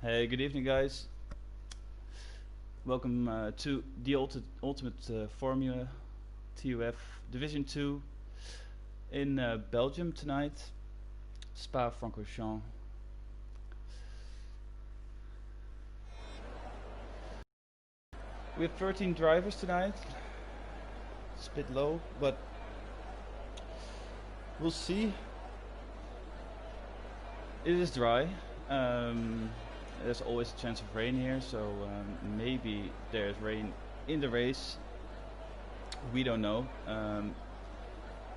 Hey, good evening, guys. Welcome to the Ultimate Formula TUF Division 2 in Belgium tonight, Spa-Francorchamps. We have 13 drivers tonight. It's a bit low, but we'll see. It is dry. There's always a chance of rain here, so maybe there's rain in the race. We don't know.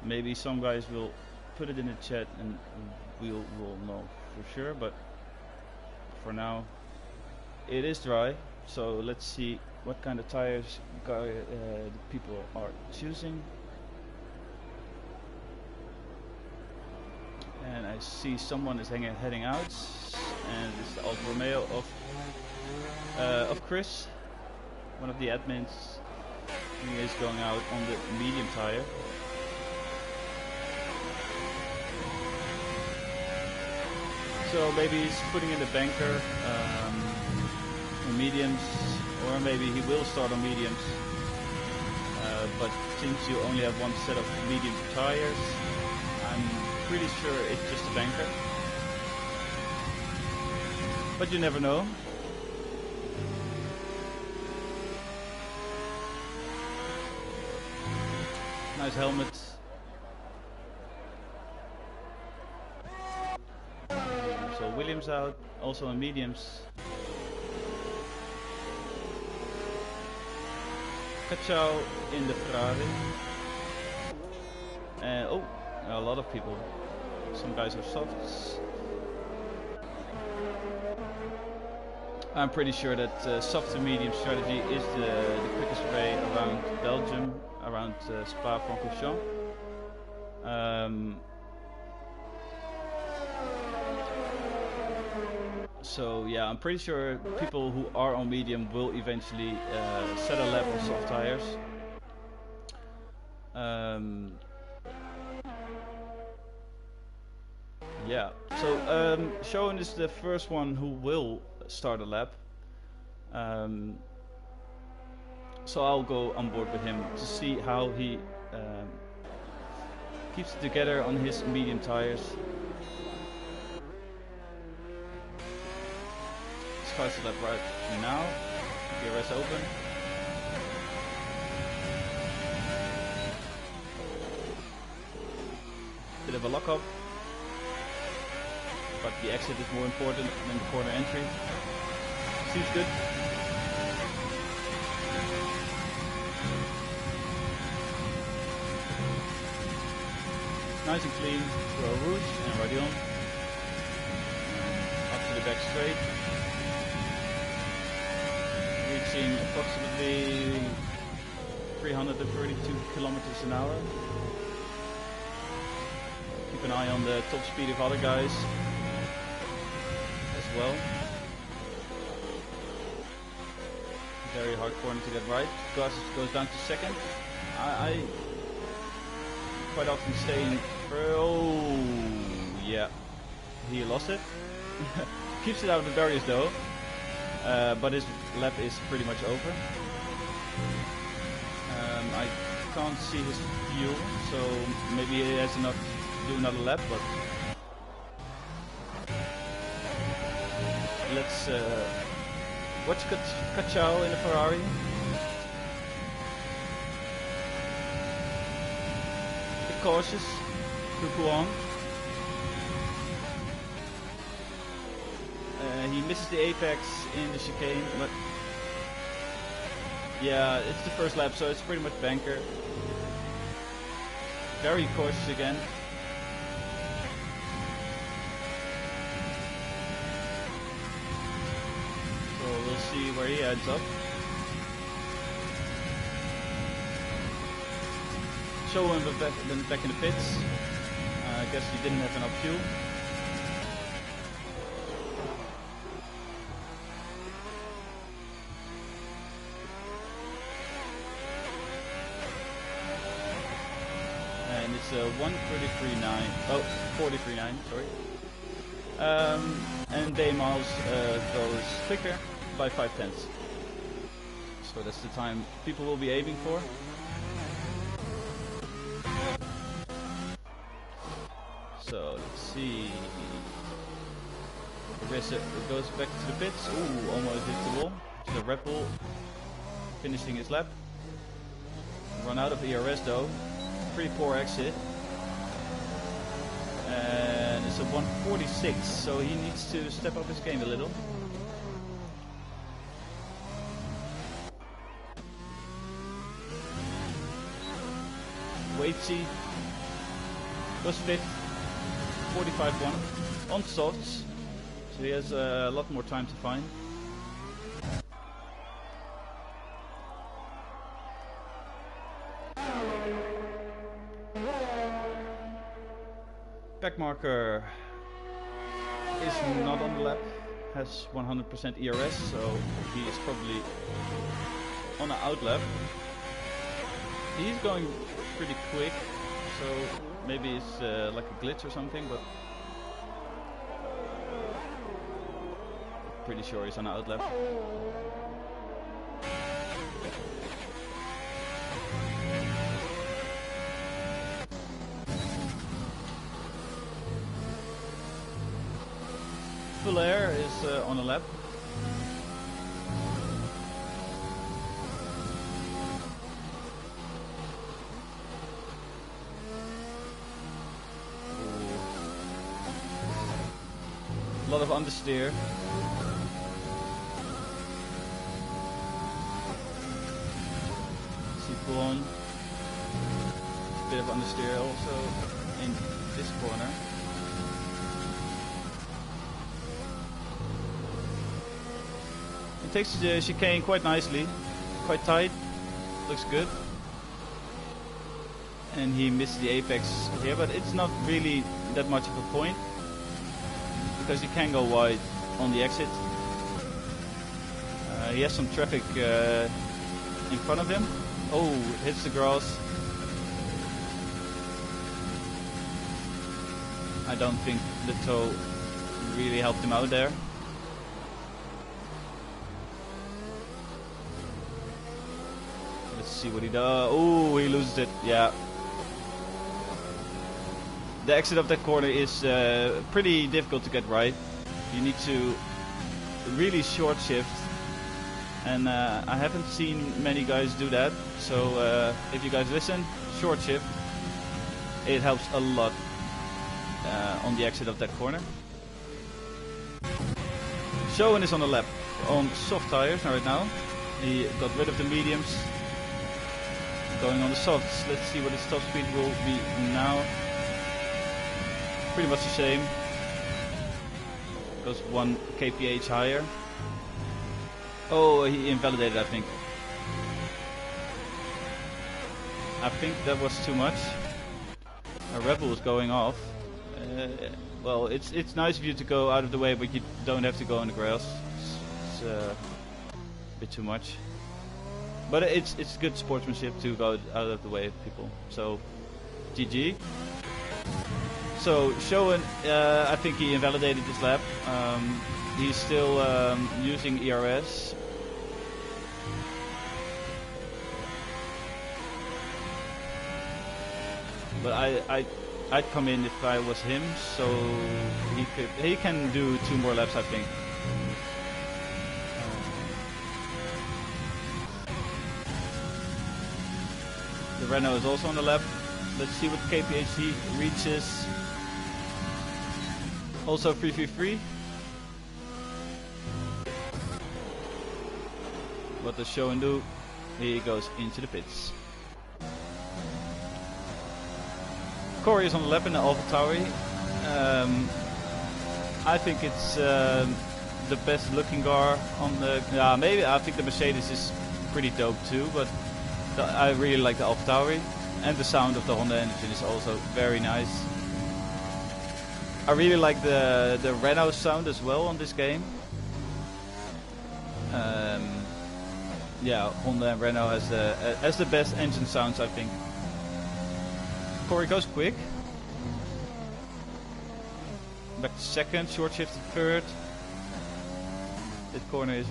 Maybe some guys will put it in the chat and we'll know for sure, but for now it is dry. So let's see what kind of tires the people are choosing. And I see someone is heading out, and it's the Alfa Romeo of Chris, one of the admins. He is going out on the medium tire. So maybe he's putting in the banker on mediums, or maybe he will start on mediums. But since you only have one set of medium tires, I'm pretty sure it's just a banker, but you never know. Nice helmet. So Williams out, also on mediums. Cacciao in the Ferrari. Oh, a lot of people. Some guys are softs. I'm pretty sure that soft to medium strategy is the quickest way around Belgium, around Spa-Francorchamps. So yeah, I'm pretty sure people who are on medium will eventually set a lap on soft tires. Yeah, so Sean is the first one who will start a lap. So I'll go on board with him to see how he keeps it together on his medium tires. Starts the lap right now. DRS open. Bit of a lock-up, but the exit is more important than the corner entry. Seems good. Nice and clean through Rouge and Radion. Up to the back straight. Reaching approximately 332 kilometers an hour. Keep an eye on the top speed of other guys as well. Very hard corner to get right. Gus goes down to second. I quite often stay in. Oh yeah, he lost it. Keeps it out of the barriers though, but his lap is pretty much over. I can't see his fuel, so maybe he has enough to do another lap, but let's watch Cacciao in the Ferrari. Bit cautious to go on. He misses the apex in the chicane, but yeah, it's the first lap, so it's pretty much banker. Very cautious again. So we'll see where he ends up. Show him back in the pits. I guess he didn't have enough fuel. And it's 1:33.9. Oh, 43.9. Sorry. And day miles goes quicker by 5/10. So that's the time people will be aiming for. So let's see. It goes back to the pits. Ooh, almost hit the wall. The Red Bull finishing his lap. Run out of ERS though. Pretty poor exit. And it's a 146, so he needs to step up his game a little. Waitsy goes 5th, 45-1 on softs, so he has a lot more time to find. Backmarker is not on the lap, has 100% ERS, so he is probably on an out lap. He's going pretty quick, so maybe it's like a glitch or something, but pretty sure he's on an out lap. Full air is on a lap. A lot of understeer. See pull on. Bit of understeer also in this corner. He takes the chicane quite nicely, quite tight, looks good. And he missed the apex here, but it's not really that much of a point, because he can go wide on the exit. He has some traffic in front of him. Oh, hits the grass. I don't think the toe really helped him out there. Let's see what he does. Oh, he loses it. Yeah. The exit of that corner is pretty difficult to get right. You need to really short shift, and I haven't seen many guys do that. So if you guys listen, short shift, it helps a lot on the exit of that corner. Schoen is on the lap on soft tires right now. He got rid of the mediums, going on the softs. Let's see what his top speed will be now. Pretty much the same. Goes 1 kph higher. Oh, he invalidated, I think. I think that was too much. A rebel is going off. Well, it's nice of you to go out of the way, but you don't have to go on the grass. It's a bit too much. But it's good sportsmanship to go out of the way of people. So, GG. So Schoen, I think he invalidated this lap. He's still using ERS. But I'd come in if I was him, so he can do 2 more laps, I think. The Renault is also on the lap. Let's see what kph he reaches. Also 3v3. What does Schoen do? He goes into the pits. Corey is on the lap in the AlphaTauri. I think it's the best looking car on the... Yeah, maybe I think the Mercedes is pretty dope too, but I really like the AlphaTauri. And the sound of the Honda engine is also very nice. I really like the Renault sound as well on this game. Yeah, Honda and Renault has the best engine sounds, I think. Corey goes quick. back to second, short shift to third. This corner is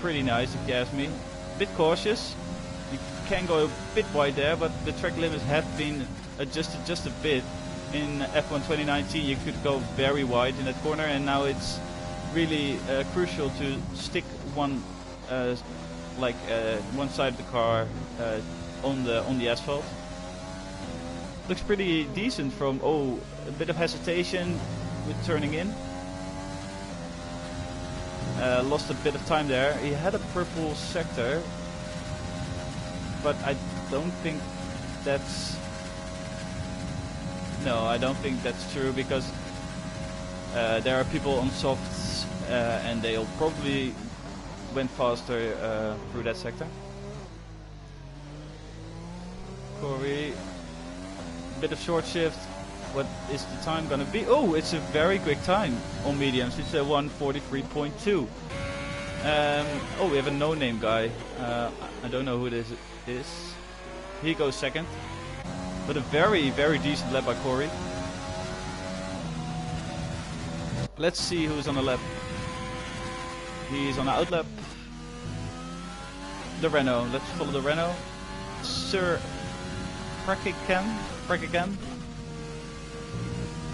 pretty nice if you ask me. A bit cautious. You can go a bit wide there, but the track limits have been adjusted just a bit. In F1 2019 you could go very wide in that corner, and now it's really crucial to stick one one side of the car on the asphalt. Looks pretty decent from a bit of hesitation with turning in. Lost a bit of time there. He had a purple sector, but I don't think that's... No, I don't think that's true, because there are people on softs and they'll probably went faster through that sector. Corey, bit of short shift. What is the time gonna be? Oh, it's a very quick time on mediums. It's a 1:43.2. Oh, we have a no-name guy. I don't know who this is. He goes second. But a very, very decent lap by Corey. Let's see who's on the lap. He's on the outlap. The Renault. Let's follow the Renault. Sir Prakican.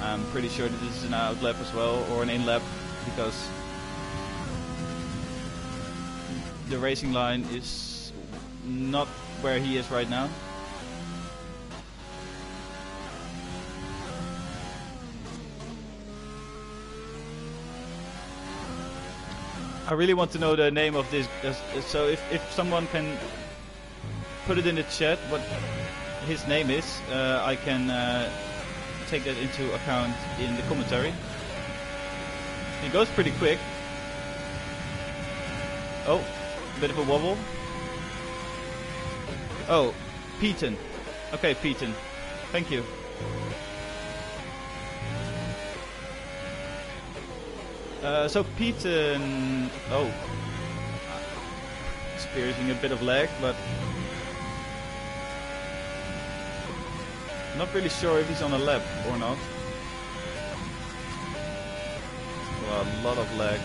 I'm pretty sure that this is an outlap as well, or an in-lap, because the racing line is not where he is right now. I really want to know the name of this, so if someone can put it in the chat what his name is, I can take that into account in the commentary. He goes pretty quick. Oh, a bit of a wobble. Oh, Peyton. Okay, Peyton. Thank you. So Peyton, experiencing a bit of lag, but not really sure if he's on a lap or not. Well, a lot of lag.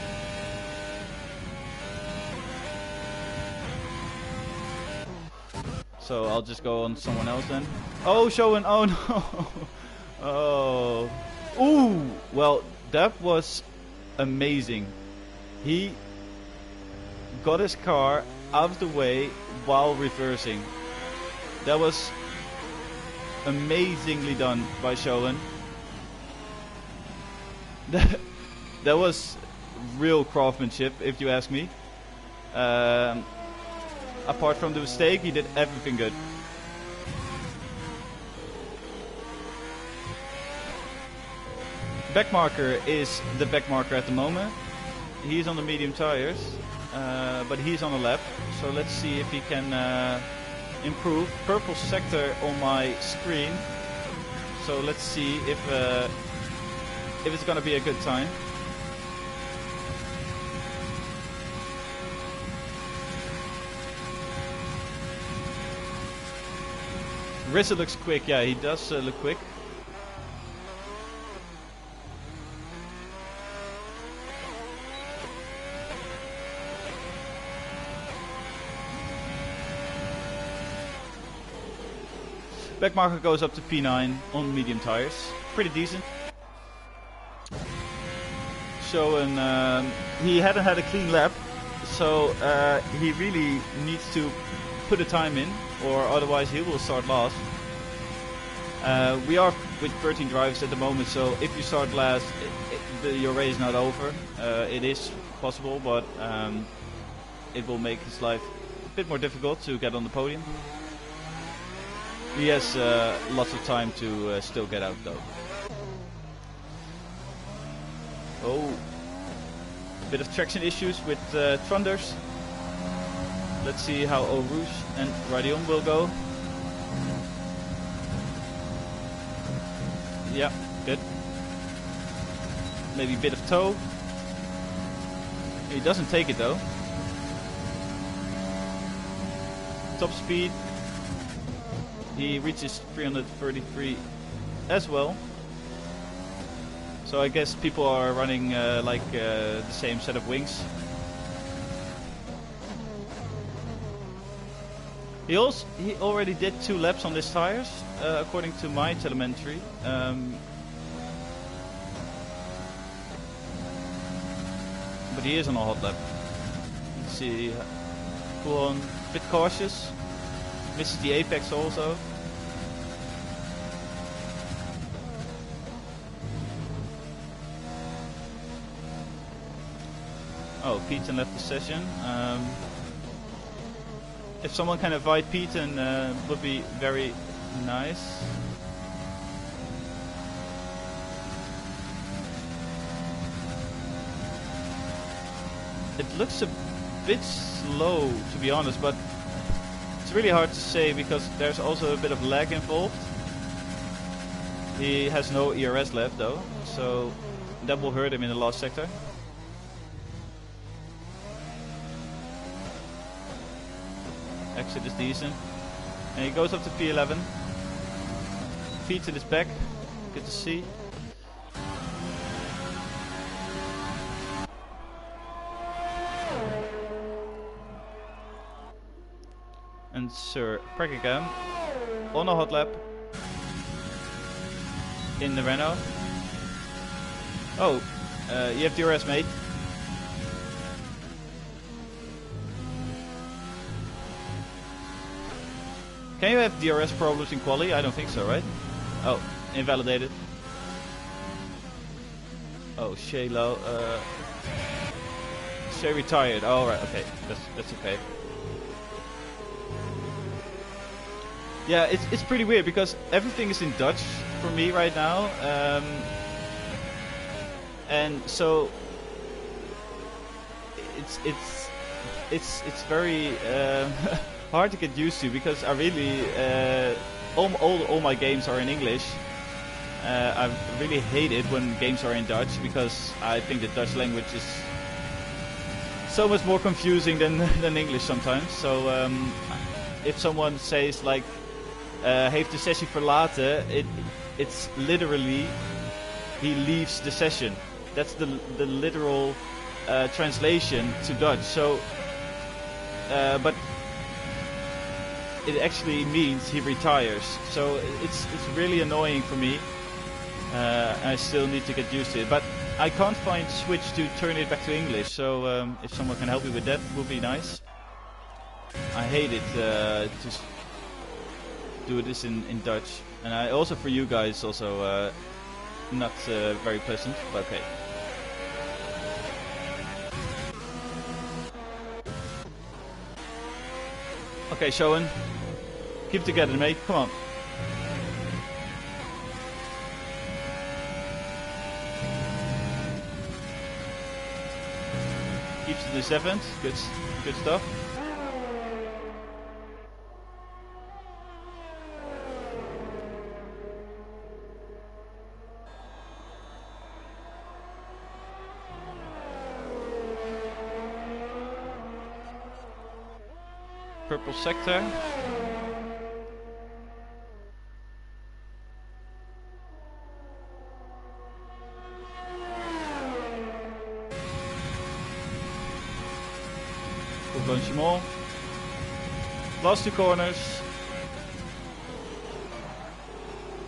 So I'll just go on someone else then. Oh, Showen, oh no. Oh. Ooh, well, that was amazing. He got his car out of the way while reversing. That was amazingly done by Showen. That was real craftsmanship, if you ask me. Apart from the mistake, he did everything good. Backmarker is the backmarker at the moment. He's on the medium tires, but he's on a lap. So let's see if he can improve. Purple sector on my screen. So let's see if it's gonna be a good time. Rissa looks quick. Yeah, he does look quick. Backmarker goes up to P9 on medium tires. Pretty decent. So he hadn't had a clean lap, so he really needs to put a time in, or otherwise he will start last. We are with 13 drivers at the moment, so if you start last, your race is not over. It is possible, but it will make his life a bit more difficult to get on the podium. He has lots of time to still get out though. Oh, a bit of traction issues with Trunders. Let's see how Eau Rouge and Radion will go. Yeah, good. Maybe a bit of toe. He doesn't take it though. Top speed. He reaches 333 as well. So I guess people are running the same set of wings. He already did 2 laps on these tires, according to my telemetry. But he is on a hot lap. Let's see, cool on, a bit cautious. Misses the apex also. Oh, Peyton left the session. If someone can invite Peyton, would be very nice. It looks a bit slow, to be honest, but it's really hard to say because there's also a bit of lag involved. He has no ERS left though, so that will hurt him in the last sector. Exit is decent. And he goes up to P11. Peyton is back. Good to see. And Sir Prekigam on a hot lap in the Renault. Oh, you have DRS, mate. Can you have DRS problems in quali? I don't think so, right? Oh, invalidated. Oh, Shay low. Shay retired. Oh, right. Okay, that's okay. Yeah, it's pretty weird because everything is in Dutch for me right now, and so it's very hard to get used to because I really all my games are in English. I really hate it when games are in Dutch because I think the Dutch language is so much more confusing than English sometimes. So if someone says like heeft de sessie verlaten, it's literally he leaves the session. That's the literal translation to Dutch. So but it actually means he retires. So it's really annoying for me. I still need to get used to it, but I can't find switch to turn it back to English. So if someone can help me with that, would be nice. I hate it to do this in Dutch, and I also for you guys also not very pleasant, but okay. Okay, Showen, keep together, mate. Come on. Keeps to the 7th. Good stuff. Purple sector. Good Blanchimont. Last 2 corners.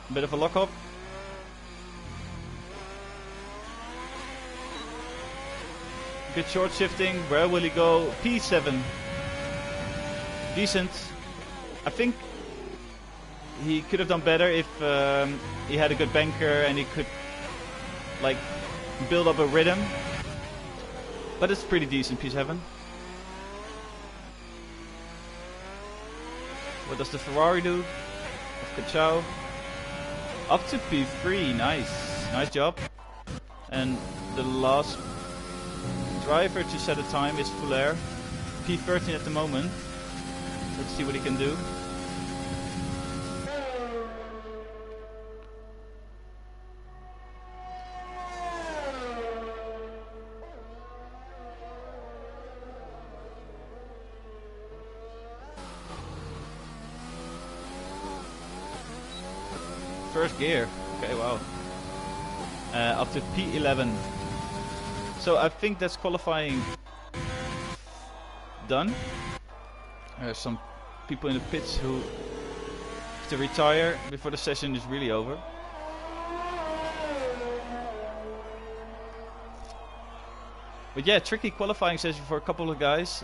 A bit of a lock up. Good short shifting. Where will he go? P7. Decent. I think he could have done better if he had a good banker and he could like build up a rhythm. But it's pretty decent, P7. What does the Ferrari do? Ciao. Up to P3, nice. Nice job. And the last driver to set a time is Fuller. P13 at the moment. Let's see what he can do. First gear. Okay, wow. up to P11. So I think that's qualifying done. There's some people in the pits who have to retire before the session is really over. But yeah, tricky qualifying session for a couple of guys.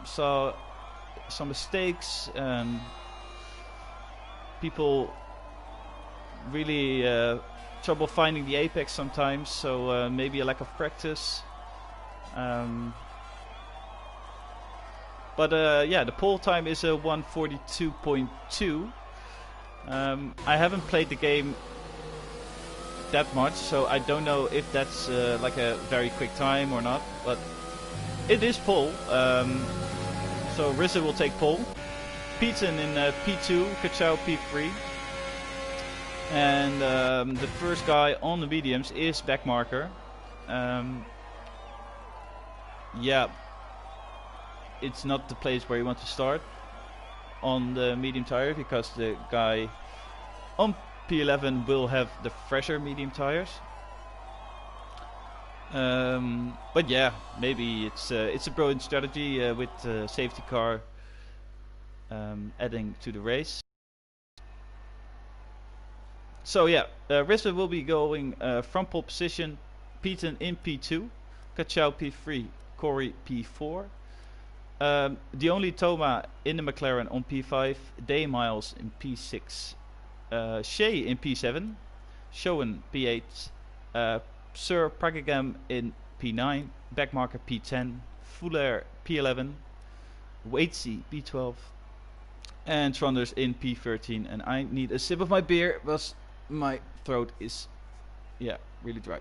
Saw some mistakes. People really trouble finding the apex sometimes, so maybe a lack of practice. But yeah, the pole time is a 1:42.2. I haven't played the game that much, so I don't know if that's like a very quick time or not, but it is pole. So Rizza will take pole, Peyton in P2, Kachao P3, and the first guy on the mediums is Backmarker. Yeah, it's not the place where you want to start on the medium tire, because the guy on P11 will have the fresher medium tires. But yeah, maybe it's a brilliant strategy with the safety car adding to the race. So yeah, Rizza will be going from pole position, Peyton in P2, Kachao P3, Corey P4. The only Toma in the McLaren on P5, Day Miles in P6, Shea in P7, Showen P8, Sir Pragagam in P9, Backmarker P10, Fuller P11, Waitsy P12, and Tronders in P13. And I need a sip of my beer because my throat is, yeah, really dry.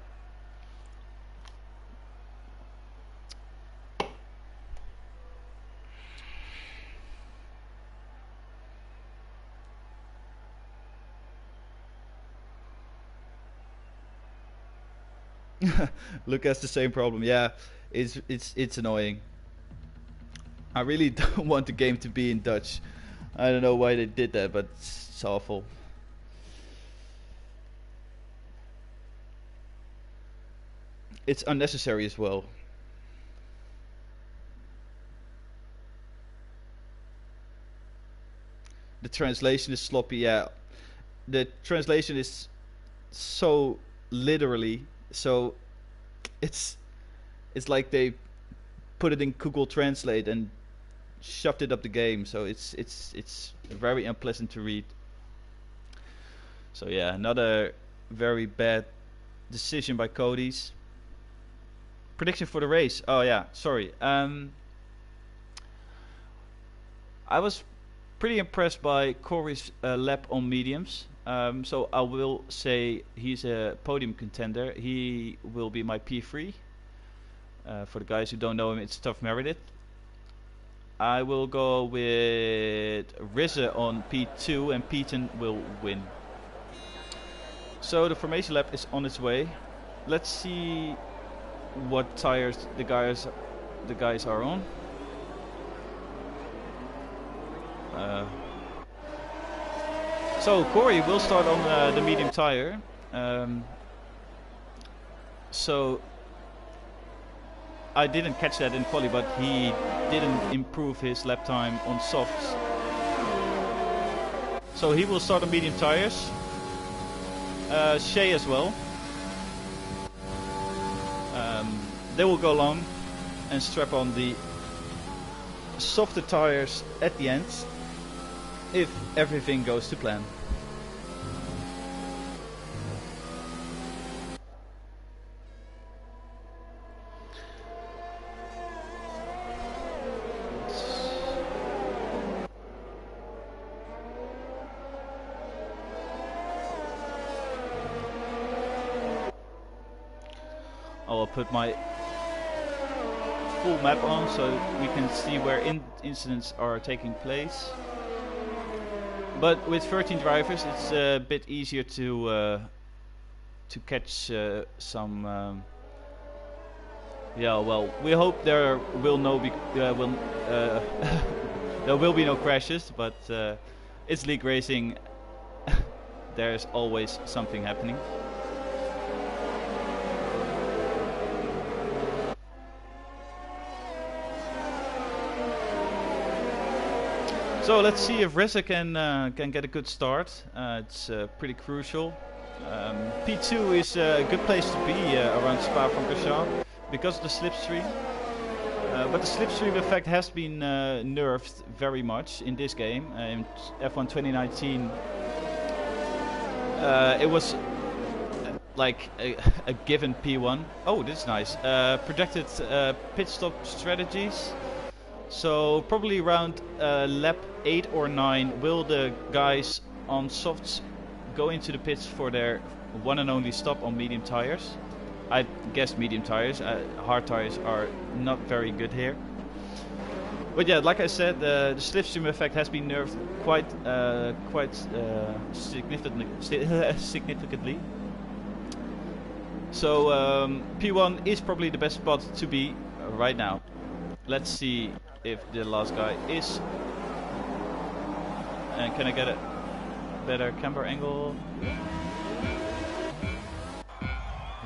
Luke has the same problem. Yeah, it's annoying. I really don't want the game to be in Dutch. I don't know why they did that, but it's awful. It's unnecessary as well. The translation is sloppy. Yeah, the translation is so literally. So it's like they put it in Google Translate and shoved it up the game. So it's very unpleasant to read. So yeah, another very bad decision by Cody's. Prediction for the race. Oh yeah, sorry. I was pretty impressed by Corey's lap on mediums. So I will say he's a podium contender. He will be my P3. For the guys who don't know him, it's TUF Meredith. I will go with Rizza on P2 and Peyton will win. So the formation lap is on its way. Let's see what tires the guys are on. So Corey will start on the medium tire. So I didn't catch that in quali, but he didn't improve his lap time on softs. So he will start on medium tires. Shea as well. They will go long and strap on the softer tires at the end, if everything goes to plan. I'll put my full map on so we can see where incidents are taking place. But with 13 drivers, it's a bit easier to catch some. Yeah, well, we hope there will there will be no crashes, but it's league racing. There's always something happening. So let's see if Reza can get a good start. It's pretty crucial. P2 is a good place to be around Spa-Francorchamps because of the slipstream. But the slipstream effect has been nerfed very much in this game. In F1 2019, it was like a given P1. Oh, this is nice. Projected pit stop strategies. So probably around lap 8 or 9 will the guys on softs go into the pits for their one and only stop on medium tires. I guess medium tires. Hard tires are not very good here. But yeah, like I said, the slipstream effect has been nerfed quite significantly. So P1 is probably the best spot to be right now. Let's see if the last guy is. And can I get a better camber angle?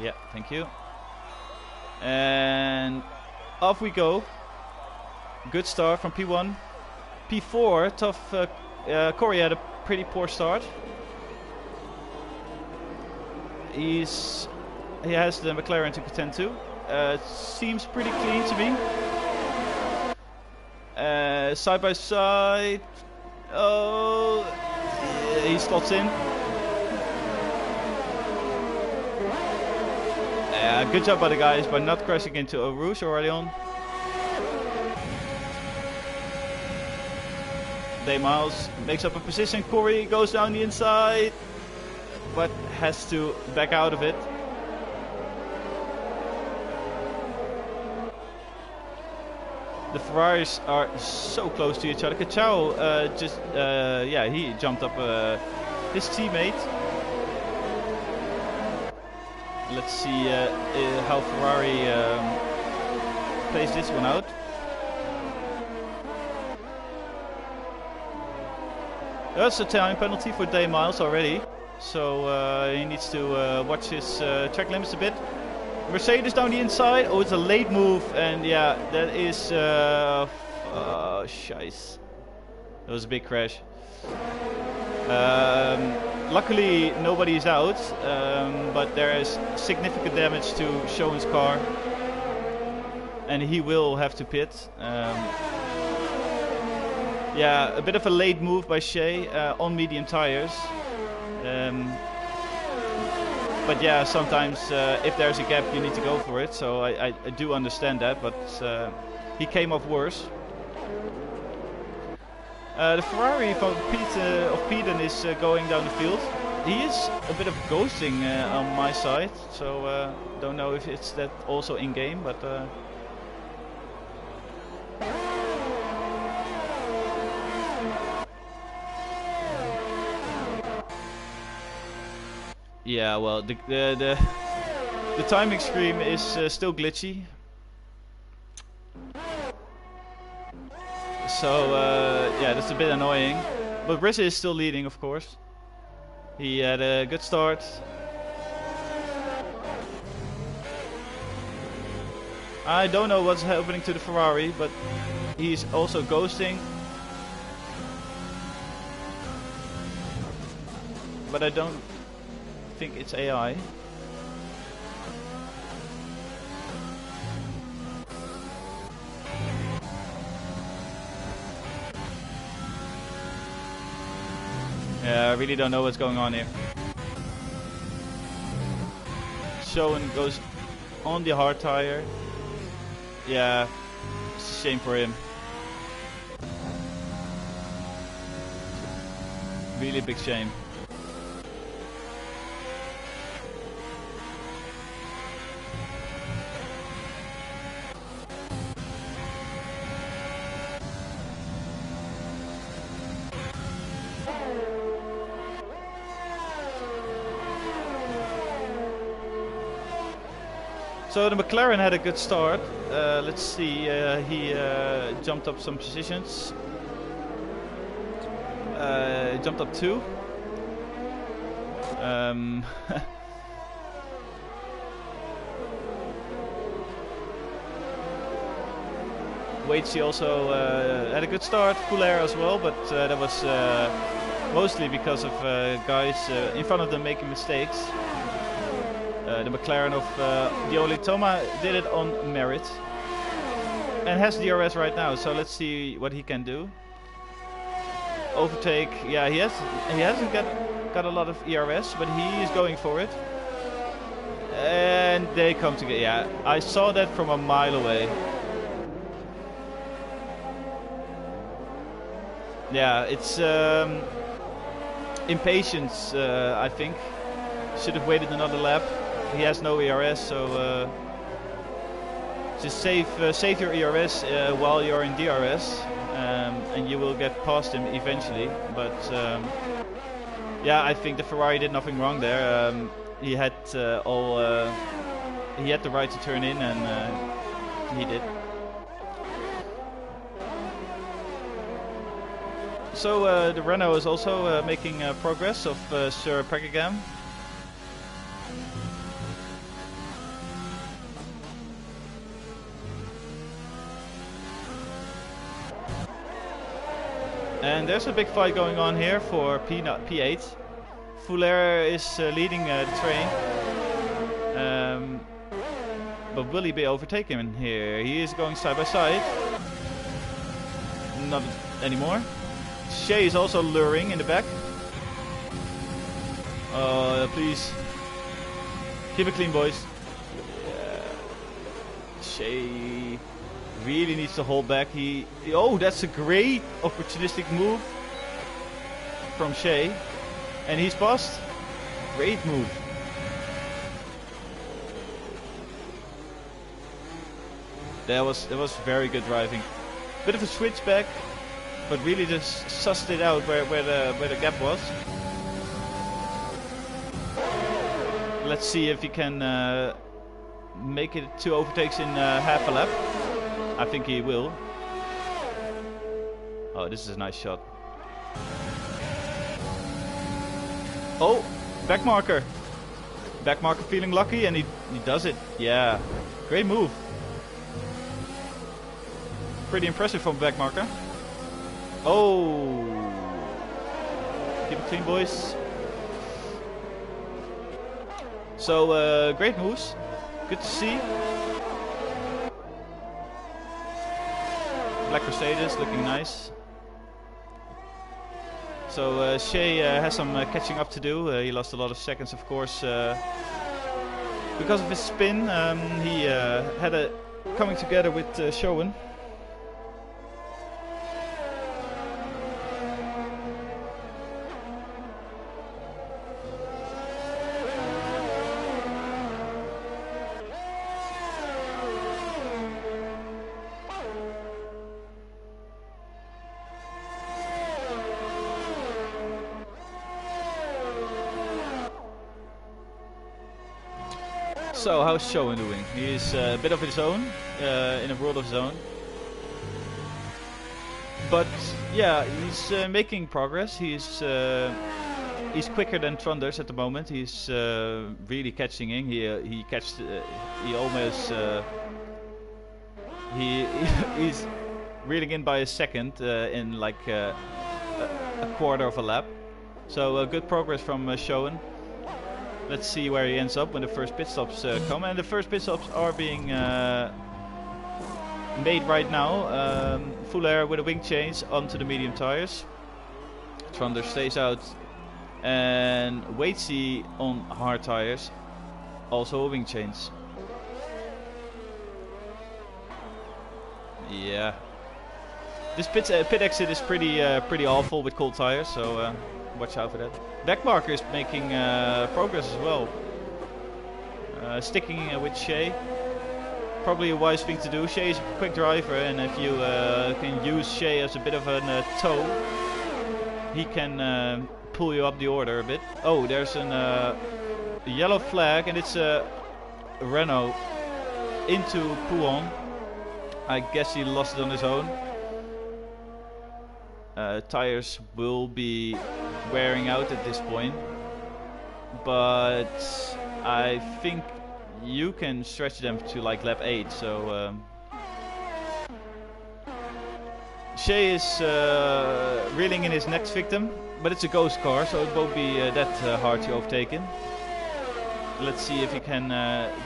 Yeah, thank you. And off we go. Good start from P1. P4, Corey had a pretty poor start. He has the McLaren to contend to. Seems pretty clean to me. Side by side. Oh, he slots in. Good job by the guys by not crashing into a Rouge early on. Day Miles makes up a position. Corey goes down the inside, but has to back out of it. The Ferraris are so close to each other. Cachao he jumped up his teammate. Let's see how Ferrari plays this one out. That's a time penalty for Day Miles already, so he needs to watch his track limits a bit. Mercedes down the inside. Oh, it's a late move, and yeah, that is scheiße. That was a big crash. Luckily, nobody's out, but there is significant damage to Schoen's car, and he will have to pit. Yeah, a bit of a late move by Shea on medium tires. But yeah, sometimes if there's a gap, you need to go for it. So I do understand that, but he came off worse. The Ferrari of Peden is going down the field. He is a bit of ghosting on my side, so don't know if it's that also in game, but. Yeah, well, the timing screen is still glitchy. So yeah, that's a bit annoying. But Reza is still leading, of course. He had a good start. I don't know what's happening to the Ferrari, but he's also ghosting. But I don't think it's AI. Yeah, I really don't know what's going on here. Schoen goes on the hard tire. Yeah, it's a shame for him. Really big shame. So the McLaren had a good start. Let's see, he jumped up some positions. Jumped up 2. Waitsy also had a good start, full air as well, but that was mostly because of guys in front of them making mistakes. The McLaren of Dioli Toma did it on merit and has DRS right now, so let's see what he can do. Overtake, yeah, he hasn't got a lot of ERS, but he is going for it. And they come together. Yeah, I saw that from a mile away. Yeah, it's impatience, I think. Should have waited another lap. He has no ERS, so just save your ERS while you're in DRS, and you will get past him eventually. But yeah, I think the Ferrari did nothing wrong there. He had the right to turn in, and he did. So the Renault is also making progress of Sir Pekagam. And there's a big fight going on here for P8. Fuller is leading the train. But will he be overtaken here? He is going side by side. Not anymore. Shea is also luring in the back. Please. Keep it clean, boys. Shea really needs to hold back. Oh, that's a great opportunistic move from Shea. And he's passed. Great move. That was very good driving. Bit of a switchback, but really just sussed it out where the gap was. Let's see if he can make it 2 overtakes in half a lap. I think he will. Oh, this is a nice shot. Oh, back marker. Back marker feeling lucky, and he does it. Yeah, great move. Pretty impressive from back marker. Oh, keep it clean, boys. So great moves. Good to see. Black Mercedes looking nice. So Shea has some catching up to do. He lost a lot of seconds, of course, because of his spin. He had a coming together with Schoen. So how's Schoen doing? He's a bit of his own, in a world of his own. But yeah, he's making progress. He's quicker than Tronders at the moment. He's really catching in. He almost he's reeling in by a second in like a quarter of a lap. So good progress from Schoen. Let's see where he ends up when the first pit stops come. And the first pit stops are being made right now. Full air with a wing change onto the medium tires. Tronders stays out. And Waitsy on hard tires. Also a wing change. Yeah. This pit exit is pretty awful with cold tires, so watch out for that. Backmarker is making progress as well. Sticking with Shea. Probably a wise thing to do. Shea is a quick driver, and if you can use Shea as a bit of a tow, he can pull you up the order a bit. Oh, there's a yellow flag, and it's a Renault into Pouon. I guess he lost it on his own. Tires will be wearing out at this point, but I think you can stretch them to like lap 8, so Shea is reeling in his next victim, but it's a ghost car, so it won't be that hard to overtake him. Let's see if he can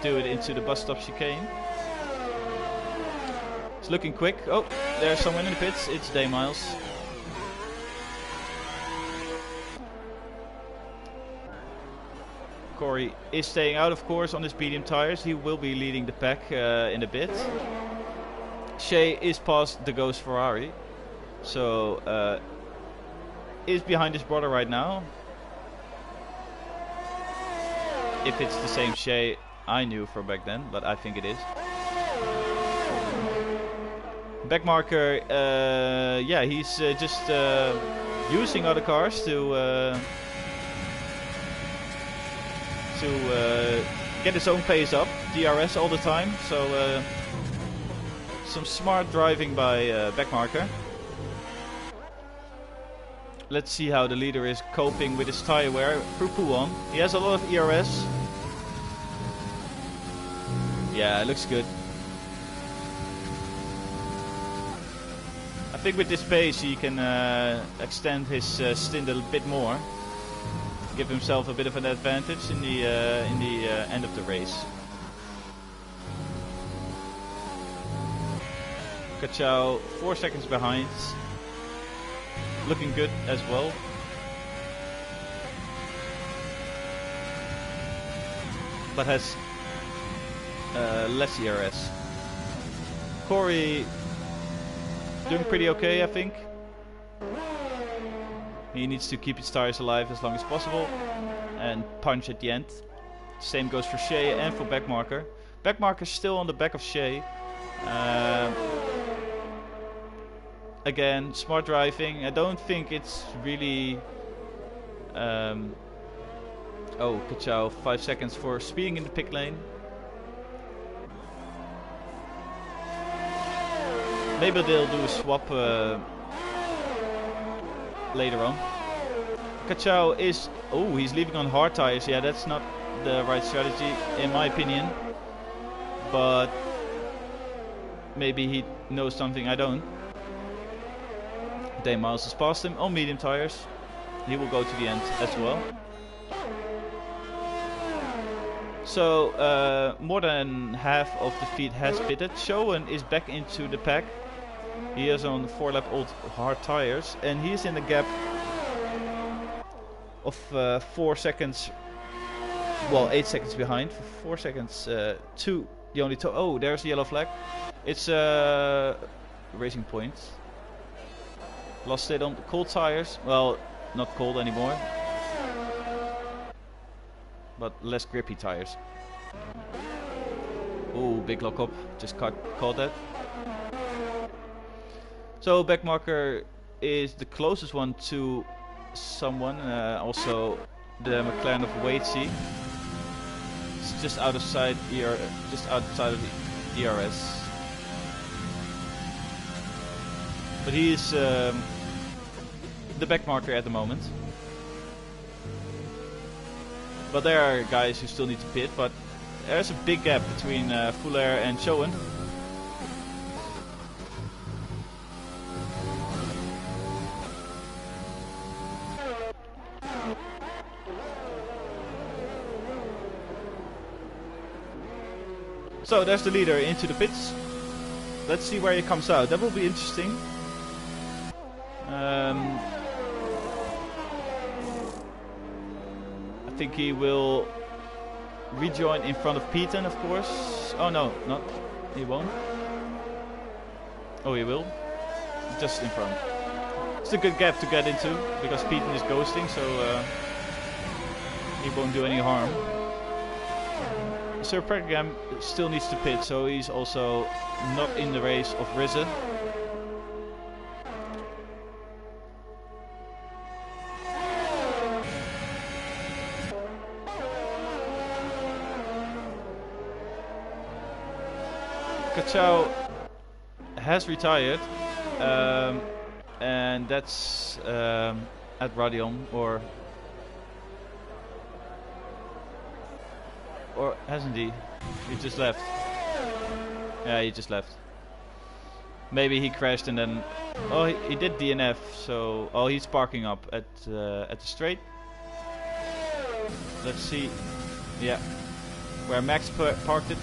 do it into the bus stop chicane. It's looking quick. Oh, there's someone in the pits. It's Day Miles. Corey is staying out, of course, on his medium tires. He will be leading the pack in a bit. Shea is past the Ghost Ferrari, so is behind his brother right now. If it's the same Shea I knew from back then, but I think it is. Backmarker, yeah, he's just using other cars to get his own pace up, DRS all the time, so some smart driving by Backmarker. Let's see how the leader is coping with his tire wear. Poo on. He has a lot of ERS. Yeah, it looks good. I think with this pace he can extend his stint a bit more. Give himself a bit of an advantage in the end of the race. Kachau 4 seconds behind. Looking good as well. But has less ERS. Corey doing pretty okay, I think. He needs to keep his tires alive as long as possible and punch at the end. Same goes for Shea and for Backmarker. Backmarker's still on the back of Shea. Again, smart driving. I don't think it's really... oh, Kachau, 5 seconds for speeding in the pit lane. Maybe they'll do a swap later on. Kachau is... oh, he's leaving on hard tires. Yeah, that's not the right strategy in my opinion. But maybe he knows something I don't. Day Miles has passed him on medium tires. He will go to the end as well. So more than half of the field has pitted. Schoen is back into the pack. He is on 4-lap old hard tires and he's in a gap of 4 seconds. Well, 8 seconds behind. For 4 seconds to the only oh, there's the yellow flag. It's Racing Point. Lost it on cold tires. Well, not cold anymore, but less grippy tires. Oh, big lock up. Just caught that. So Backmarker is the closest one to someone. Also the McLaren of Waitsy. It's just outside of the ERS. But he is the Backmarker at the moment. But there are guys who still need to pit, but there's a big gap between Fuller and Schoen. So there's the leader into the pits. Let's see where he comes out. That will be interesting. I think he will rejoin in front of Peyton, of course. Oh no, not. He won't. Oh, he will. Just in front. It's a good gap to get into because Peyton is ghosting, so he won't do any harm. Sir Pregam still needs to pit, so he's also not in the race of Rizzo. Kachau has retired, and that's at Radion, or hasn't he? He just left. Yeah, he just left. Maybe he crashed and then Oh, he did DNF, so... Oh, he's parking up at the straight. Let's see. Yeah. Where Max parked it.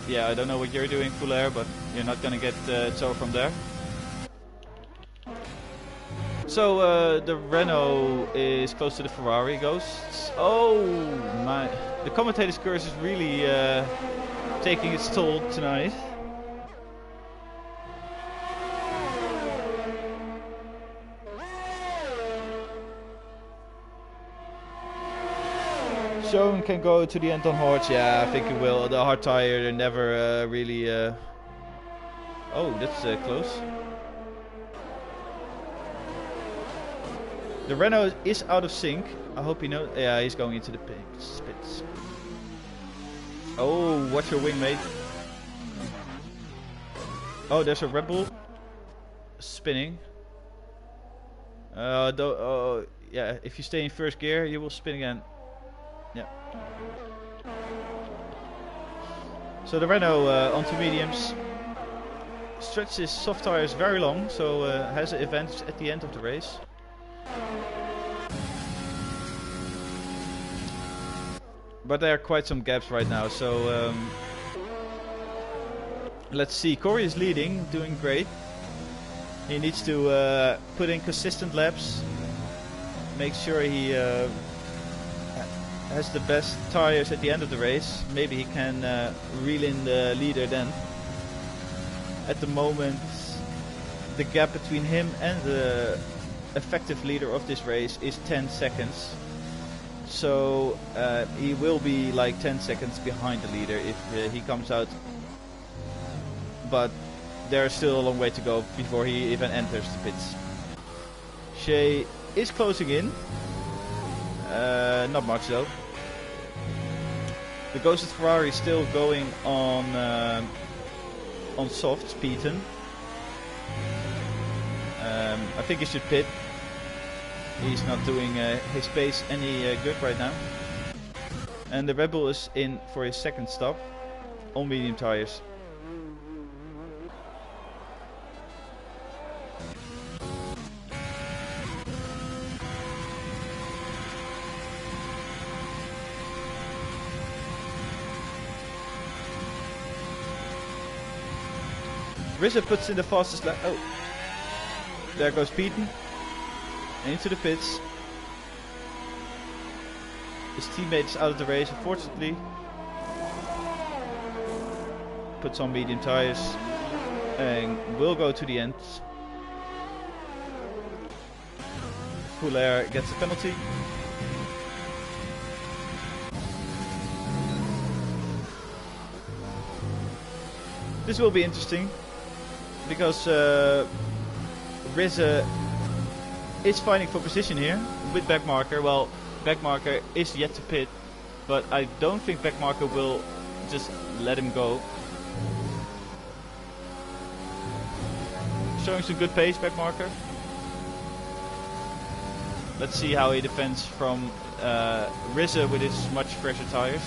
Yeah, I don't know what you're doing, full air, but you're not gonna get tow from there. So the Renault is close to the Ferrari Ghosts. Oh my! The commentator's curse is really taking its toll tonight. Sean can go to the end on hards. Yeah, I think he will. The hard tire, they're never really... Oh, that's close. The Renault is out of sync. I hope he knows. Yeah, he's going into the pits. Oh, watch your wing, mate. Oh, there's a Red Bull spinning. Yeah, if you stay in first gear, you will spin again. Yeah. So the Renault onto mediums. Stretches soft tires very long, so has an advantage at the end of the race. But there are quite some gaps right now, so let's see. Corey is leading, doing great. He needs to put in consistent laps, make sure he has the best tires at the end of the race. Maybe he can reel in the leader then. At the moment, the gap between him and the effective leader of this race is 10 seconds. So he will be like 10 seconds behind the leader if he comes out. But there's still a long way to go before he even enters the pits. Shea is closing in. Not much though. The Ghosted Ferrari is still going on soft, Speeden. I think he should pit. He's not doing his pace any good right now. And the Red Bull is in for his second stop on medium tires. Rizzo puts in the fastest lap. Oh, there goes Speeden. Into the pits. His teammate is out of the race, unfortunately. Puts on medium tires and will go to the end. Full air gets a penalty. This will be interesting because Rizzo is fighting for position here with Backmarker. Well, Backmarker is yet to pit, but I don't think Backmarker will just let him go. Showing some good pace, Backmarker. Let's see how he defends from Rizzo with his much fresher tires.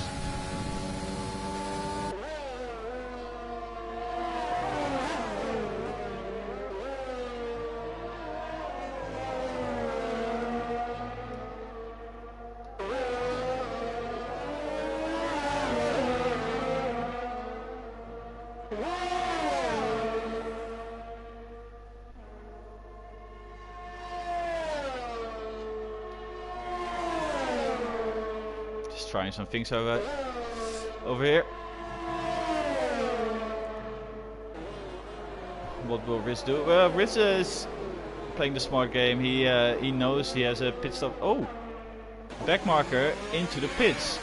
Trying some things over here. What will Riz do? Well, Riz is playing the smart game. He knows he has a pit stop. Oh, Backmarker into the pits.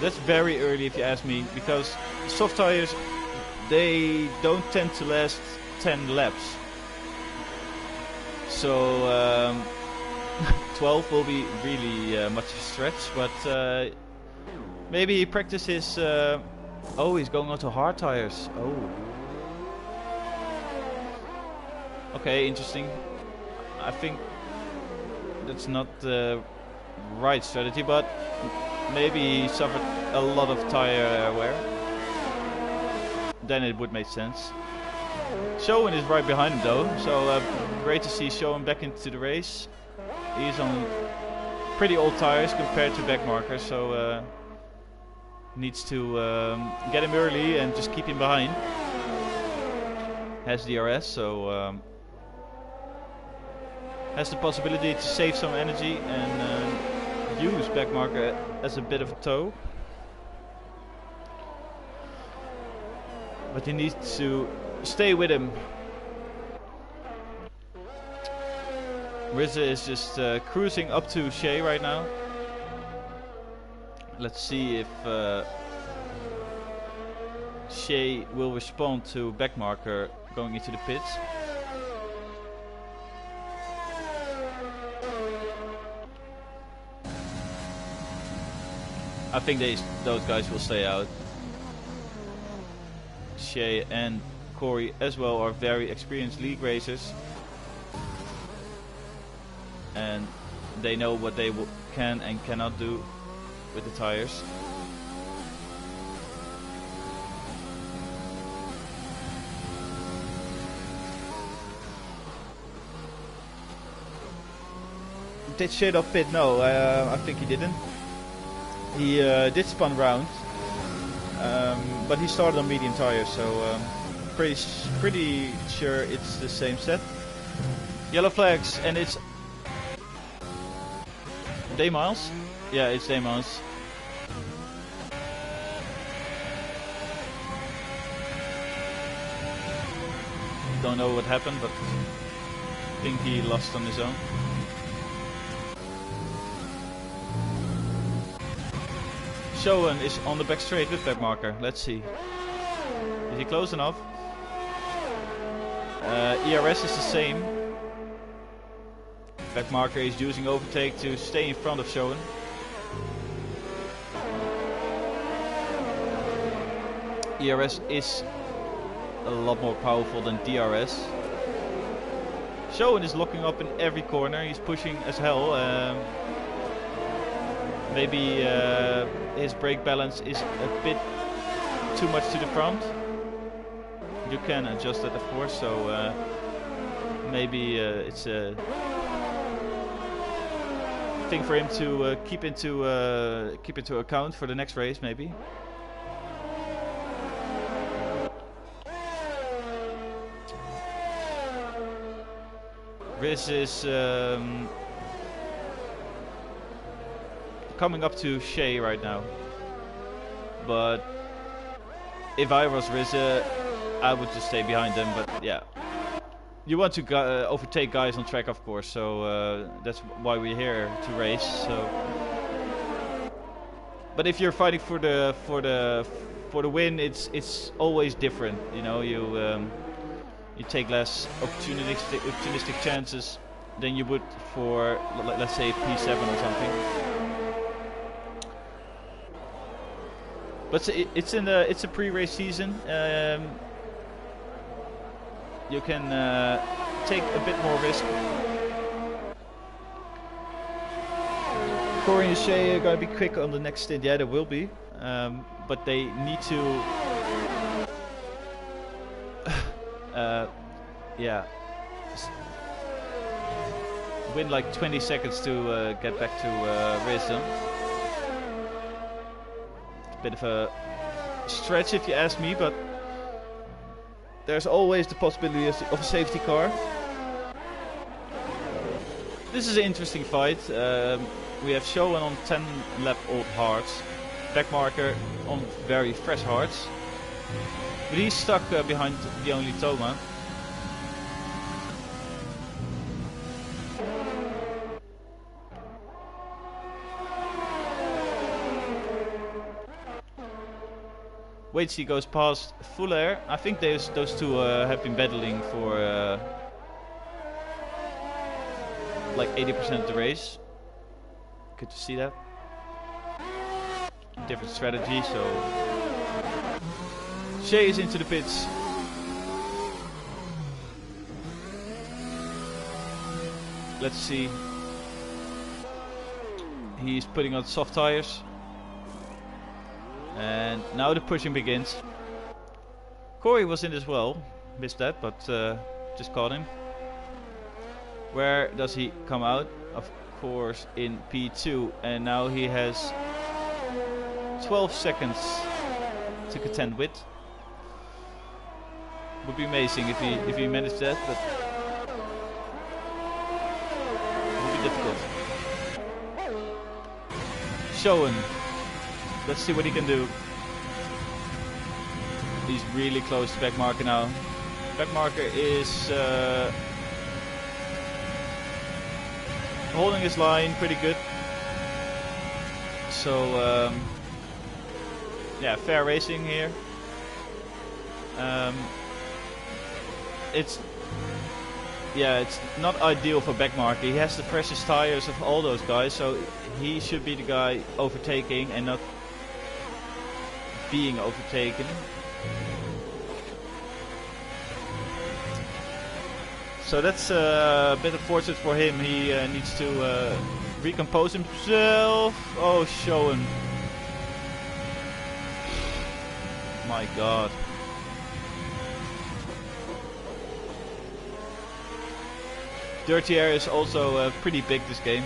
That's very early if you ask me, because soft tires, they don't tend to last 10 laps. So 12 will be really much a stretch, but maybe he practices. Oh, he's going on to hard tires. Oh, okay, interesting. I think that's not the right strategy, but maybe he suffered a lot of tire wear. Then it would make sense. Schoen is right behind him though, so great to see Schoen back into the race. He's on pretty old tires compared to Backmarker, so needs to get him early and just keep him behind. Has DRS, so has the possibility to save some energy and use Backmarker as a bit of a tow. But he needs to stay with him. Rizza is just cruising up to Shea right now. Let's see if Shea will respond to Backmarker going into the pits. I think those guys will stay out. Shea and Corey as well are very experienced league racers, and they know what they can and cannot do with the tires. Did Shea off pit? No, I think he didn't. He did spun round, but he started on medium tires, so pretty sure it's the same set. Yellow flags, and it's day miles. Yeah, it's day miles. Don't know what happened, but I think he lost on his own. Schoen is on the back straight with Backmarker. Let's see. Is he close enough? ERS is the same. Backmarker is using overtake to stay in front of Schoen. ERS is a lot more powerful than DRS. Schoen is locking up in every corner. He's pushing as hell. Maybe his brake balance is a bit too much to the front. You can adjust that, of course. So maybe it's a thing for him to keep into account for the next race, maybe. Riz is coming up to Shea right now, but if I was Rizza, I would just stay behind them. But yeah, you want to overtake guys on track, of course, so that's why we're here to race. So, but if you're fighting for the win, it's always different. You know, you take less opportunistic chances than you would for, let's say, P7 or something. But it's a pre-race season. You can take a bit more risk. Corey and Shea are going to be quick on the next stint. Yeah, there will be, but they need to. Yeah, win like 20 seconds to get back to Rizza. Bit of a stretch if you ask me, but there's always the possibility of a safety car. This is an interesting fight. We have Schoen on 10 lap old hards, Backmarker on very fresh hards, but he's stuck behind the only Toma. Waitsy goes past Full Air. I think those two have been battling for like 80% of the race. Good to see that. Different strategy, so Shea is into the pits. Let's see. He's putting on soft tires. And now the pushing begins. Corey was in as well. Missed that, but just caught him. Where does he come out? Of course in P2, and now he has 12 seconds to contend with. Would be amazing if he managed that, but it would be difficult. Schoen. Let's see what he can do. He's really close to backmarker now. Backmarker is holding his line pretty good. So yeah, fair racing here. It's not ideal for backmarker. He has the freshest tires of all those guys, so he should be the guy overtaking and not being overtaken. So that's a bit unfortunate for him. He needs to recompose himself. Oh, Schoen. My God. Dirty air is also pretty big this game.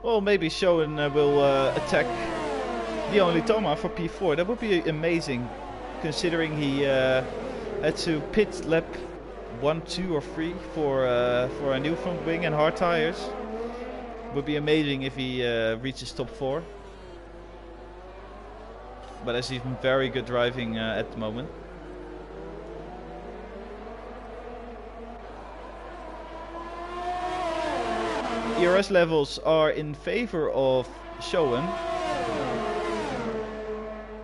Well, maybe Schoen will attack the only Toma for P4. That would be amazing, considering he had to pit lap 1, 2 or 3 for a new front wing and hard tires. Would be amazing if he reaches top 4. But as he's very good driving at the moment. ERS levels are in favor of Schoen.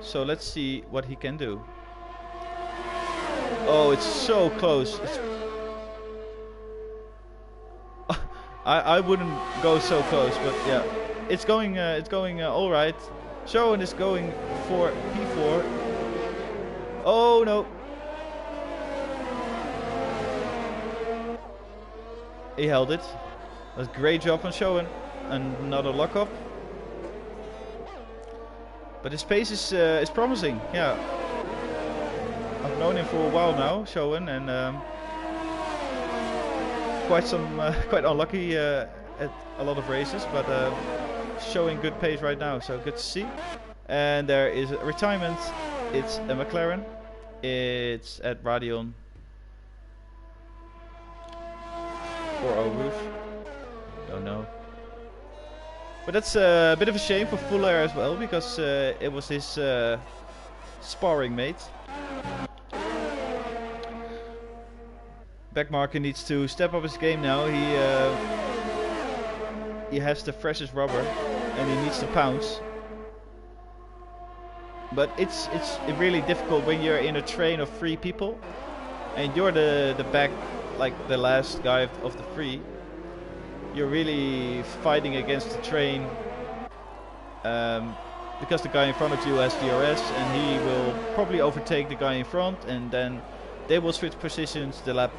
So let's see what he can do. Oh, it's so close. I wouldn't go so close, but yeah, it's going all right. Schoen is going for P4. Oh no! He held it. That's a great job on Schoen. Another lockup. But his pace is promising. Yeah. I've known him for a while now, Schoen, and quite unlucky at a lot of races, but showing good pace right now, so good to see. And there is a retirement. It's a McLaren. It's at Radion or Eau Rouge. Don't know. But that's a bit of a shame for Fuller as well, because it was his sparring mate. Backmarker needs to step up his game now. He has the freshest rubber and he needs to pounce. But it's really difficult when you're in a train of 3 people and you're the back, like the last guy of the 3. You're really fighting against the train because the guy in front of you has DRS and he will probably overtake the guy in front, and then they will switch positions the lap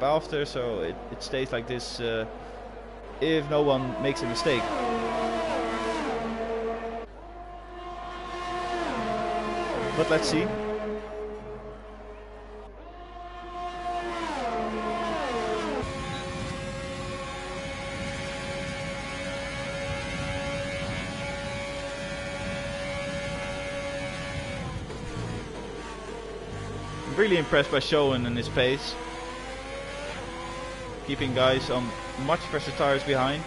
after, so it stays like this if no one makes a mistake. But let's see. Really impressed by Schoen and his pace. Keeping guys on much faster tires behind.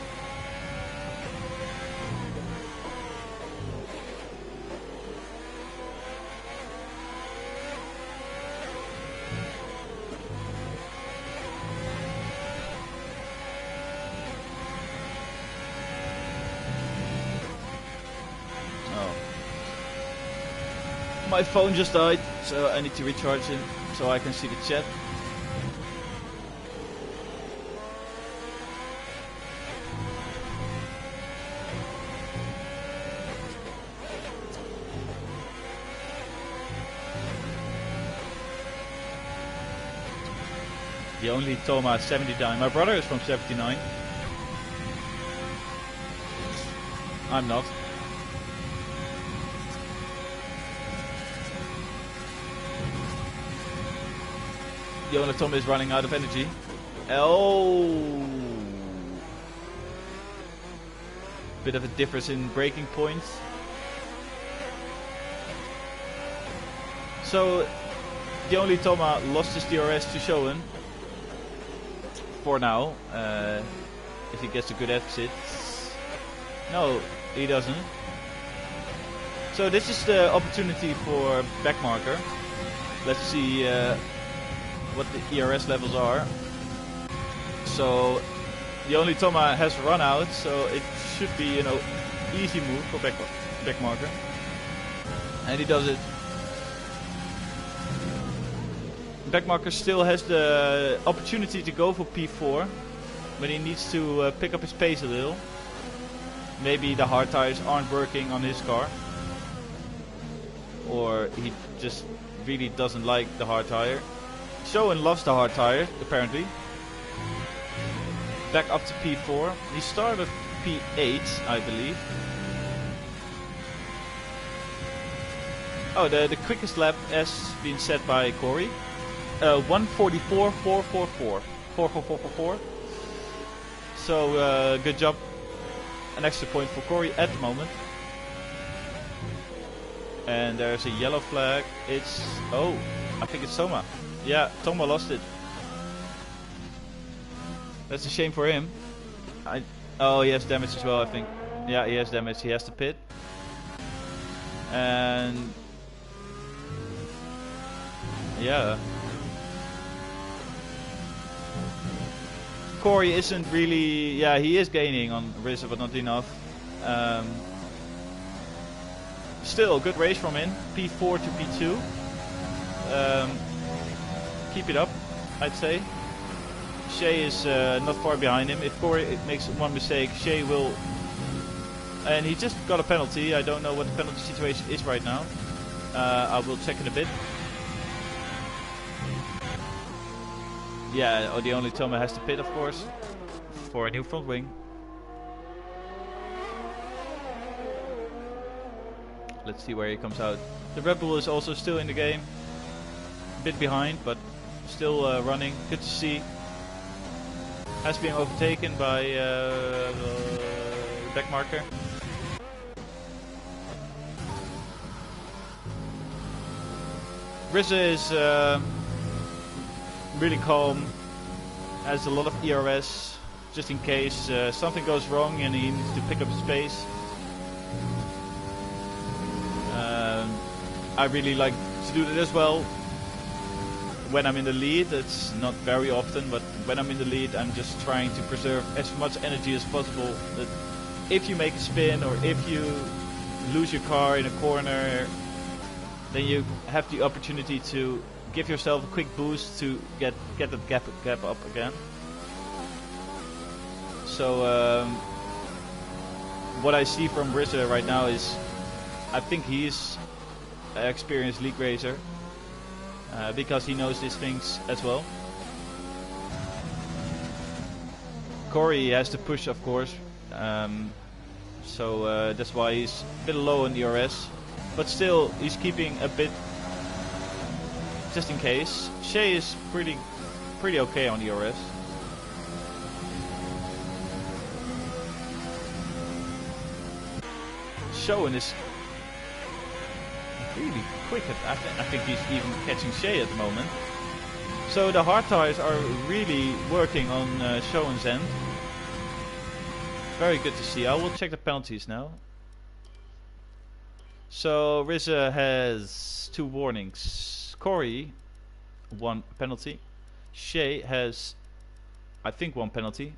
My phone just died, so I need to recharge it so I can see the chat. The only Toma 79. My brother is from 79. I'm not. The only Toma is running out of energy. Oh! Bit of a difference in braking points. So the only Toma lost his DRS to Showen. For now, if he gets a good exit. No, he doesn't. So this is the opportunity for backmarker. Let's see what the ERS levels are. So the only Toma has run out, so it should be, you know, easy move for backmarker. And he does it. Backmarker still has the opportunity to go for P4, but he needs to pick up his pace a little. Maybe the hard tires aren't working on his car, or he just really doesn't like the hard tire. Showen loves the hard tire, apparently. Back up to P4. He started P8, I believe. Oh, the quickest lap has been set by Corey. 1:44.444. 4:44.444. So good job. An extra point for Corey at the moment. And there's a yellow flag. It's I think it's Toma. Yeah, Toma lost it. That's a shame for him. Oh, he has damage as well, I think. Yeah, he has damage. He has to pit. And yeah. Corey isn't really... Yeah, he is gaining on RZA, but not enough. Still, good race from him. P4 to P2. Keep it up, I'd say. Shea is not far behind him. If Corey makes one mistake, Shea will... And he just got a penalty. I don't know what the penalty situation is right now. I will check in a bit. Yeah, the only Toma has to pit, of course, for a new front wing. Let's see where he comes out. The Red Bull is also still in the game. A bit behind, but still running. Good to see. Has been overtaken by backmarker. RZA is really calm. Has a lot of ERS, just in case something goes wrong and he needs to pick up space. I really like to do that as well. When I'm in the lead, it's not very often, but when I'm in the lead, I'm just trying to preserve as much energy as possible. That if you make a spin or if you lose your car in a corner, then you have the opportunity to give yourself a quick boost to get that gap up again. So what I see from RZA right now is, I think he's an experienced league racer. Because he knows these things as well. Corey has to push, of course, so that's why he's a bit low in the ERS, but still he's keeping a bit just in case. Shea is pretty okay on the ERS. Showen is really quick. I think he's even catching Shea at the moment. So the hard tires are really working on Showen's end. Very good to see. I will check the penalties now. So RZA has 2 warnings. Corey, 1 penalty. Shea has, I think, 1 penalty.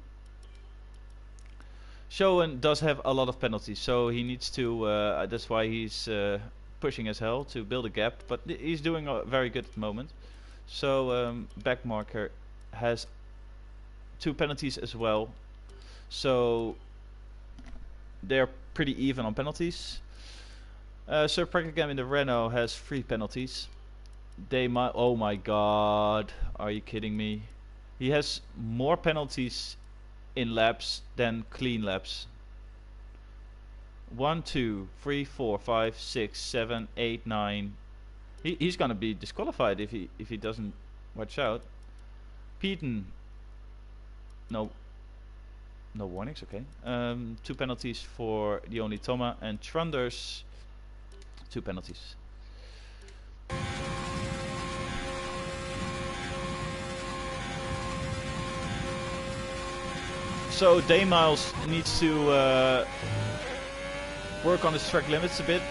Showen does have a lot of penalties, so he needs to. That's why he's pushing as hell to build a gap, but he's doing very good at the moment. So backmarker has 2 penalties as well, so they're pretty even on penalties. Sir Prekagam in the Renault has 3 penalties. They might... Oh my god, are you kidding me? He has more penalties in laps than clean laps. 1, 2, 3, 4, 5, 6, 7, 8, 9. He's gonna be disqualified if he doesn't watch out. Peden, no warnings. Okay. 2 penalties for the only Toma, and Trunders 2 penalties. So Daymiles needs to work on his track limits a bit.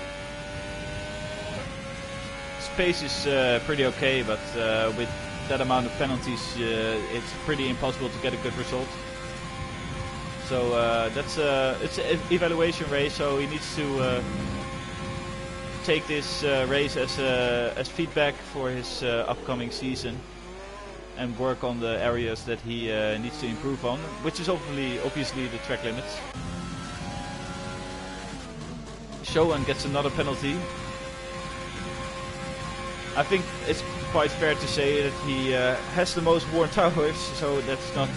His pace is pretty okay, but with that amount of penalties, it's pretty impossible to get a good result. So it's an evaluation race. So he needs to take this race as feedback for his upcoming season, and work on the areas that he needs to improve on, which is obviously the track limits. Showan gets another penalty. I think it's quite fair to say that he has the most worn tires, so that's not.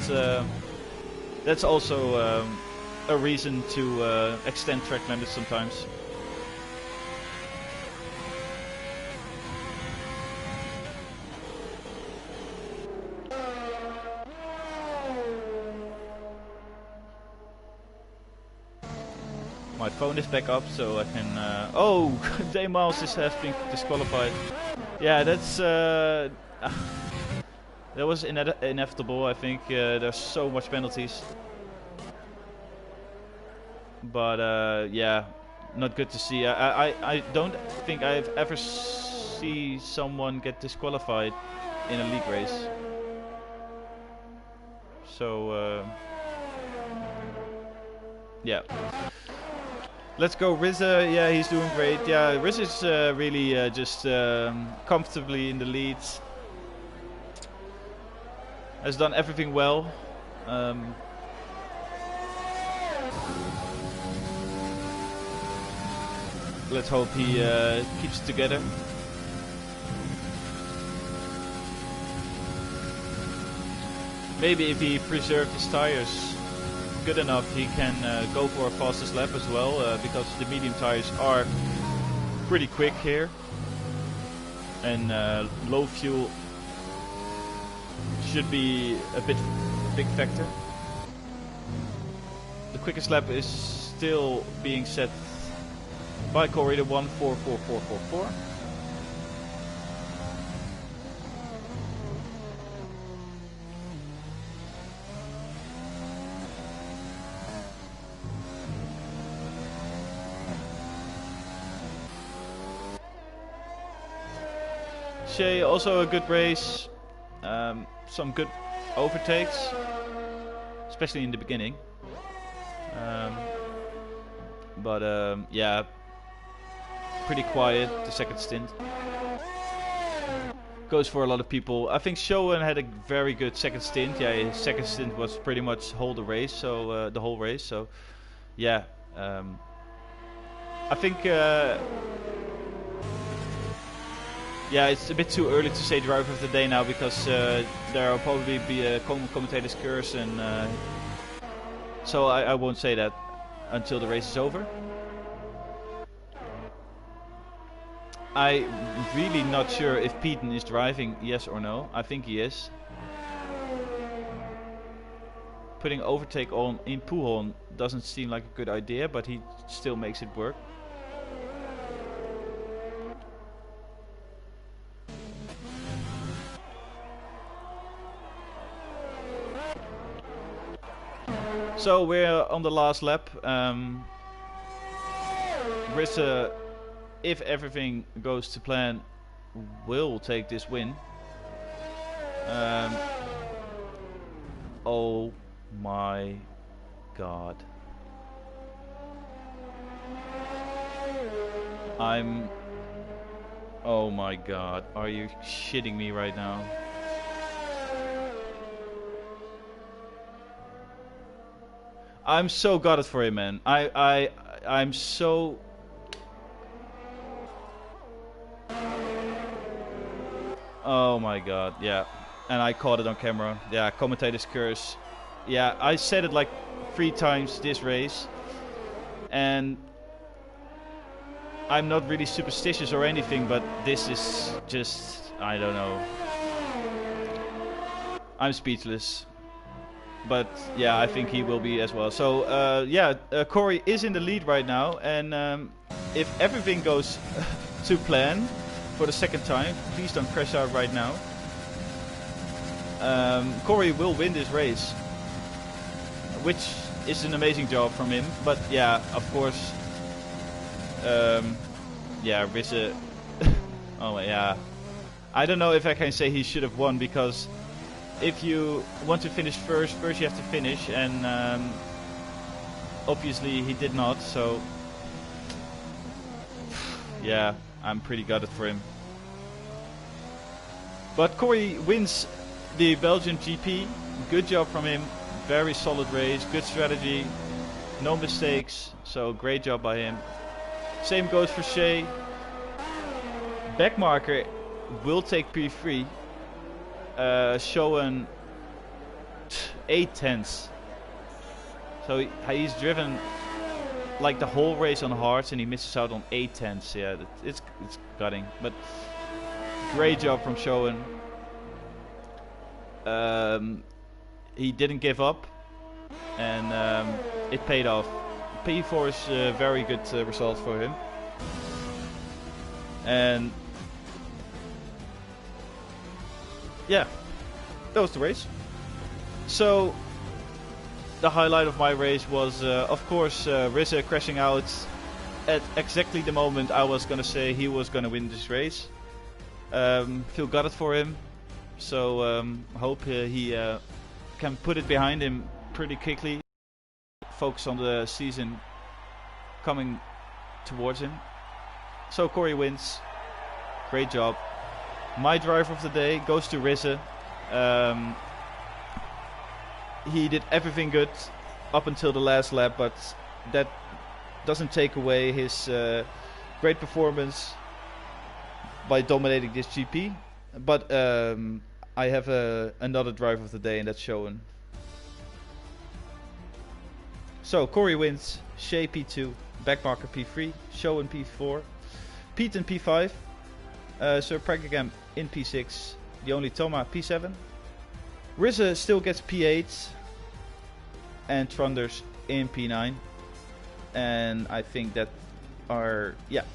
That's also a reason to extend track limits sometimes. My phone is back up, so I can. Oh, Daymiles has been disqualified. Yeah, that's. That was inevitable. I think there's so much penalties, but yeah, not good to see. I don't think I've ever see someone get disqualified in a league race. So yeah. Let's go Rizza. Yeah, he's doing great. Yeah, Rizza's really just comfortably in the leads. Has done everything well. Let's hope he keeps it together. Maybe if he preserved his tires good enough, he can go for a fastest lap as well, because the medium tires are pretty quick here, and low fuel should be a big factor. The quickest lap is still being set by Corridor 1444444. Shea, also a good race. Some good overtakes, especially in the beginning. But yeah, pretty quiet the second stint. Goes for a lot of people. I think Showan had a very good second stint. Yeah, his second stint was pretty much the race, so the whole race. So yeah, I think. Yeah, it's a bit too early to say driver of the day now, because there will probably be a commentator's curse, and so I won't say that until the race is over. I'm really not sure if Peden is driving, yes or no. I think he is. Putting overtake on in Pujon doesn't seem like a good idea, but he still makes it work. So we're on the last lap. Rissa, if everything goes to plan, will take this win. Oh my god. Oh my god. Are you shitting me right now? I'm so gutted for him, man. I'm so. Oh my god, yeah. and I caught it on camera. Yeah, commentator's curse. Yeah, I said it like 3 times this race, and I'm not really superstitious or anything, but this is just, I don't know. I'm speechless. But yeah, I think he will be as well. So yeah, Corey is in the lead right now, and if everything goes to plan for the second time, please don't crash out right now. Corey will win this race, which is an amazing job from him. But yeah, of course, yeah, Rizze. Oh yeah, I don't know if I can say he should have won, because if you want to finish first you have to finish, and obviously he did not, so yeah, I'm pretty gutted for him. But Corey wins the Belgian GP. Good job from him, very solid race, good strategy, no mistakes, so great job by him. Same goes for Shea. Backmarker will take P3. Showing 8/10. So he's driven like the whole race on hards, and he misses out on 8/10. Yeah, it's gutting, but great job from Showen. He didn't give up, and it paid off. P4 is a very good result for him, and yeah, that was the race. So the highlight of my race was, of course, Rizze crashing out at exactly the moment I was gonna say he was gonna win this race. Feel gutted for him, so hope he can put it behind him pretty quickly. Focus on the season coming towards him. So Corey wins. Great job. My driver of the day goes to Rizze. He did everything good up until the last lap, but that doesn't take away his great performance by dominating this GP. But I have another driver of the day, and that's Showen. So Corey wins, Shea P2, Backmarker P3, Showen P4, Pete in P5, Sir Pragagam in P6, the only Toma P7. Rizze still gets P8, and Trunders in P9. And I think that are, yeah,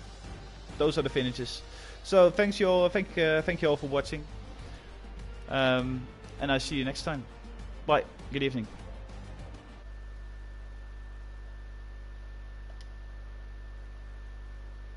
those are the finishes. So thank you all for watching, and I'll see you next time. Bye. Good evening.